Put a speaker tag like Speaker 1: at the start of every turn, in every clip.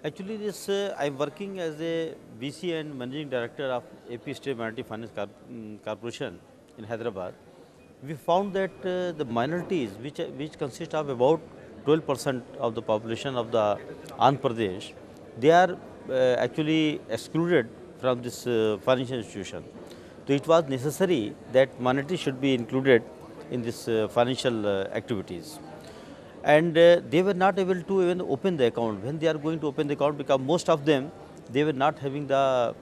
Speaker 1: Actually, I'm working as a VC and Managing Director of AP State Minority Finance Corporation in Hyderabad. We found that the minorities, which consist of about 12% of the population of the Andhra Pradesh, they are actually excluded from this financial institution. So it was necessary that minorities should be included in this financial activities, and they were not able to even open the account when they are going to open the account, because most of them, they were not having the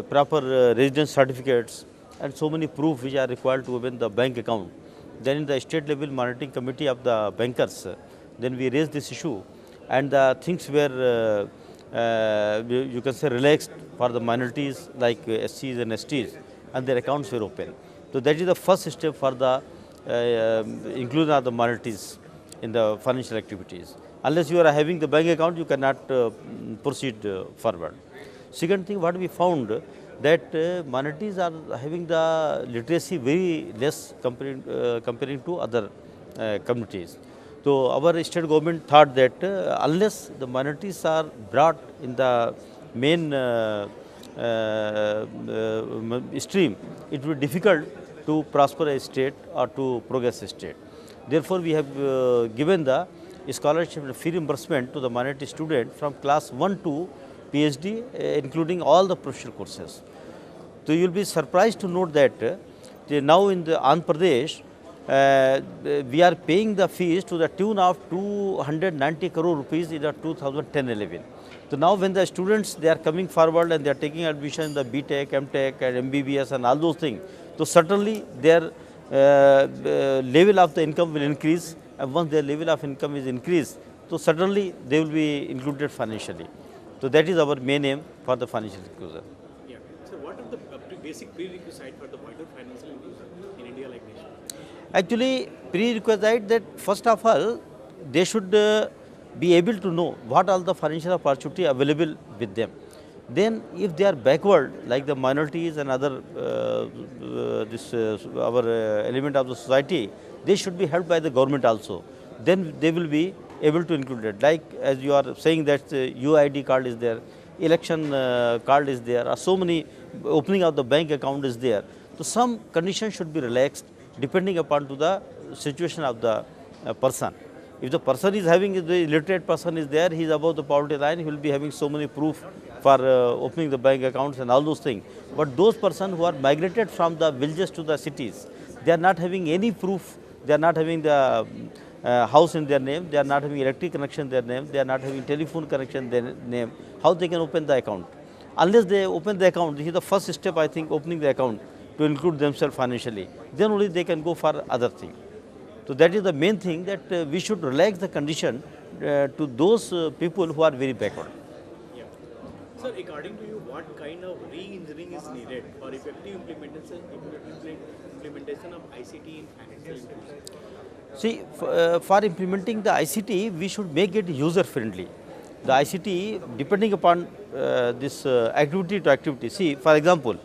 Speaker 1: proper residence certificates and so many proof which are required to open the bank account. Then in the state level monitoring committee of the bankers, then we raised this issue, and the things were you can say relaxed for the minorities like SCs and STs, and their accounts were open. So that is the first step for the inclusion of the minorities in the financial activities. Unless you are having the bank account, you cannot proceed forward. Second thing, what we found, that minorities are having the literacy very less comparing to other communities. So our state government thought that unless the minorities are brought in the main stream, it will be difficult to prosper a state or to progress a state. Therefore, we have given the scholarship and fee reimbursement to the minority student from class 1 to PhD, including all the professional courses. So you will be surprised to note that now in the Andhra Pradesh, we are paying the fees to the tune of 290 crore rupees in the 2010-11. So now when the students, they are coming forward and they are taking admission in the BTech, MTech and MBBS and all those things, so certainly their level of the income will increase, and once their level of income is increased, so certainly they will be included financially. So that is our main aim for the financial inclusion.
Speaker 2: Yeah. So what are the basic prerequisites for the wider financial inclusion in India like nation?
Speaker 1: Actually, prerequisite that first of all, they should be able to know what all the financial opportunity available with them. Then if they are backward, like the minorities and other our element of the society, they should be helped by the government also. Then they will be able to include it. Like as you are saying that UID card is there, election card is there, or so many opening of the bank account is there. So some conditions should be relaxed depending upon to the situation of the person. If the person is having, the illiterate person is there, he is above the poverty line, he will be having so many proof for opening the bank accounts and all those things. But those persons who are migrated from the villages to the cities, they are not having any proof, they are not having the house in their name, they are not having electric connection in their name, they are not having telephone connection in their name, how they can open the account? Unless they open the account, this is the first step, I think, opening the account to include themselves financially. Then only they can go for other things. So that is the main thing, that we should relax the condition to those people who are very backward.
Speaker 2: Yeah. Sir, according to you, what kind of re-engineering is needed for effective implementation of ICT in financial inclusion?
Speaker 1: See, for implementing the ICT, we should make it user friendly. The ICT, depending upon this activity to activity. See, for example,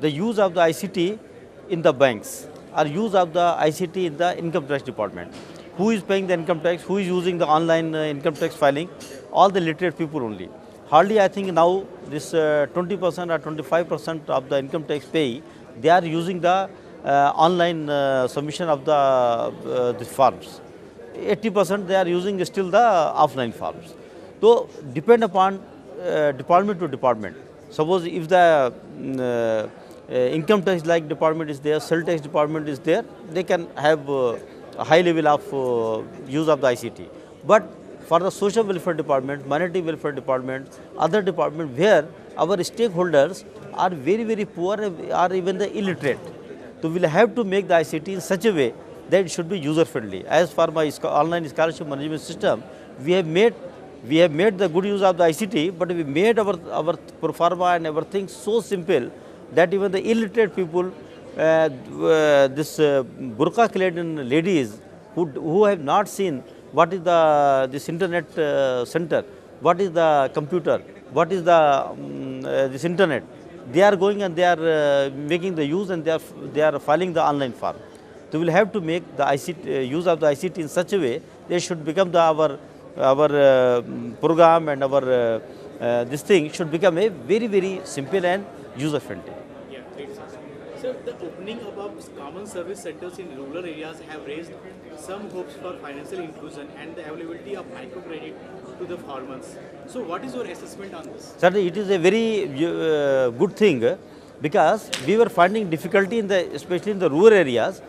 Speaker 1: the use of the ICT in the banks, or use of the ICT in the income tax department. Who is paying the income tax? Who is using the online income tax filing? All the literate people only. Hardly, I think now this 20% or 25% of the income tax pay, they are using the online submission of the forms. 80% they are using still the offline forms. So depend upon department to department. Suppose if the income tax like department is there, sales tax department is there, they can have a high level of use of the ICT. But for the social welfare department, minority welfare department, other department where our stakeholders are very, very poor or even the illiterate, so we will have to make the ICT in such a way that it should be user friendly. As for my online scholarship management system, we have made the good use of the ICT, but we made our pro forma and everything so simple that even the illiterate people, this burqa clad ladies who have not seen what is this internet center, what is the computer, what is the this internet, they are going and they are making the use, and they are filing the online form. So we will have to make the ICT use of the ICT in such a way they should become our our program and our this thing should become a very, very simple and user friendly.
Speaker 2: Yeah, great, sir. Sir, the opening of common service centers in rural areas have raised some hopes for financial inclusion and the availability of microcredit to the farmers. So, what is your assessment on this?
Speaker 1: Certainly, it is a very good thing because we were finding difficulty in the, especially in the rural areas.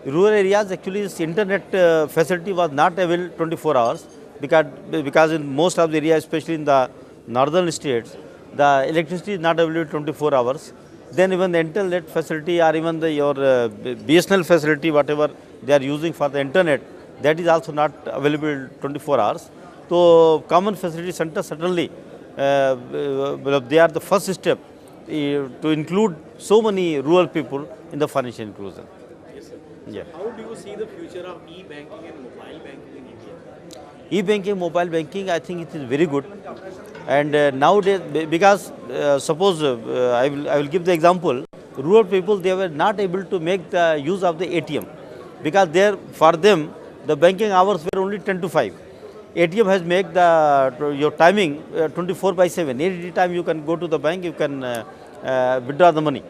Speaker 1: Rural areas actually this internet facility was not available 24 hours because in most of the areas, especially in the northern states, the electricity is not available 24 hours. Then even the internet facility or even your BSNL facility, whatever they are using for the internet, that is also not available 24 hours. So common facility center certainly they are the first step to include so many rural people in the financial inclusion.
Speaker 2: Yes, sir.
Speaker 1: Yeah.
Speaker 2: How do you see the future of e-banking and mobile banking in India?
Speaker 1: E-banking, mobile banking, I think it is very good. And nowadays, because suppose I will give the example, rural people they were not able to make the use of the ATM because there for them the banking hours were only 10 to 5. ATM has made the your timing 24/7. Any time you can go to the bank, you can withdraw the money.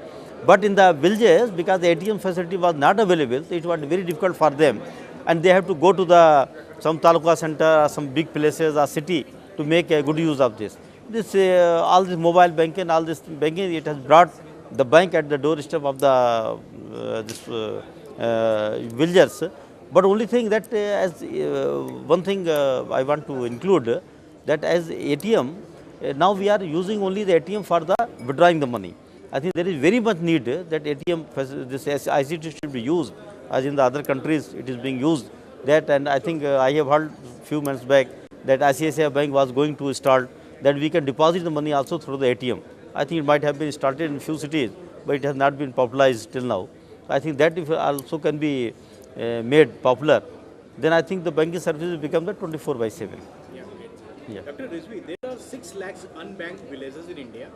Speaker 1: But in the villages, because the ATM facility was not available, it was very difficult for them, and they have to go to the some taluka center or some big places or city to make a good use of this. This all this mobile banking, all this banking, it has brought the bank at the doorstep of the villagers. But only thing that as one thing I want to include that as ATM, now we are using only the ATM for the withdrawing the money. I think there is very much need that ATM, this ICT should be used as in the other countries it is being used. That and I think I have heard few months back that ICICI Bank was going to start that we can deposit the money also through the ATM. I think it might have been started in few cities, but it has not been popularized till now. I think that if also can be made popular, then I think the banking services become the 24/7.
Speaker 2: Yeah, great.
Speaker 1: Yeah.
Speaker 2: Dr. Rizvi, there are 6 lakhs unbanked villages in India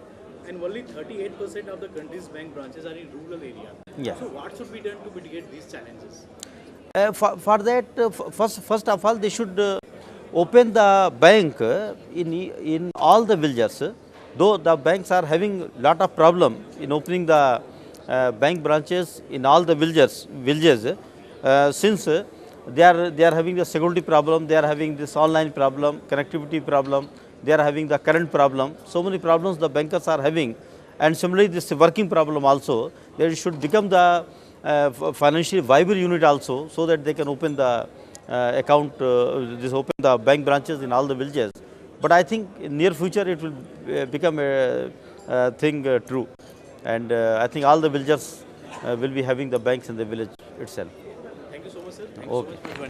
Speaker 2: and only 38% of the country's bank branches are in rural areas.
Speaker 1: Yeah.
Speaker 2: So, what should be done to mitigate these challenges?
Speaker 1: For that, first of all, they should open the bank in all the villages. Though the banks are having lot of problem in opening the bank branches in all the villages, since they are having the security problem, they are having this online problem, connectivity problem, they are having the current problem. So many problems the bankers are having, and similarly this working problem also. They should become the financially viable unit also, so that they can open the account, open the bank branches in all the villages. But I think in near future it will become a thing true, and I think all the villagers will be having the banks in the village itself.
Speaker 2: Thank you so much, sir. Thank you
Speaker 1: Okay.
Speaker 2: so much for joining.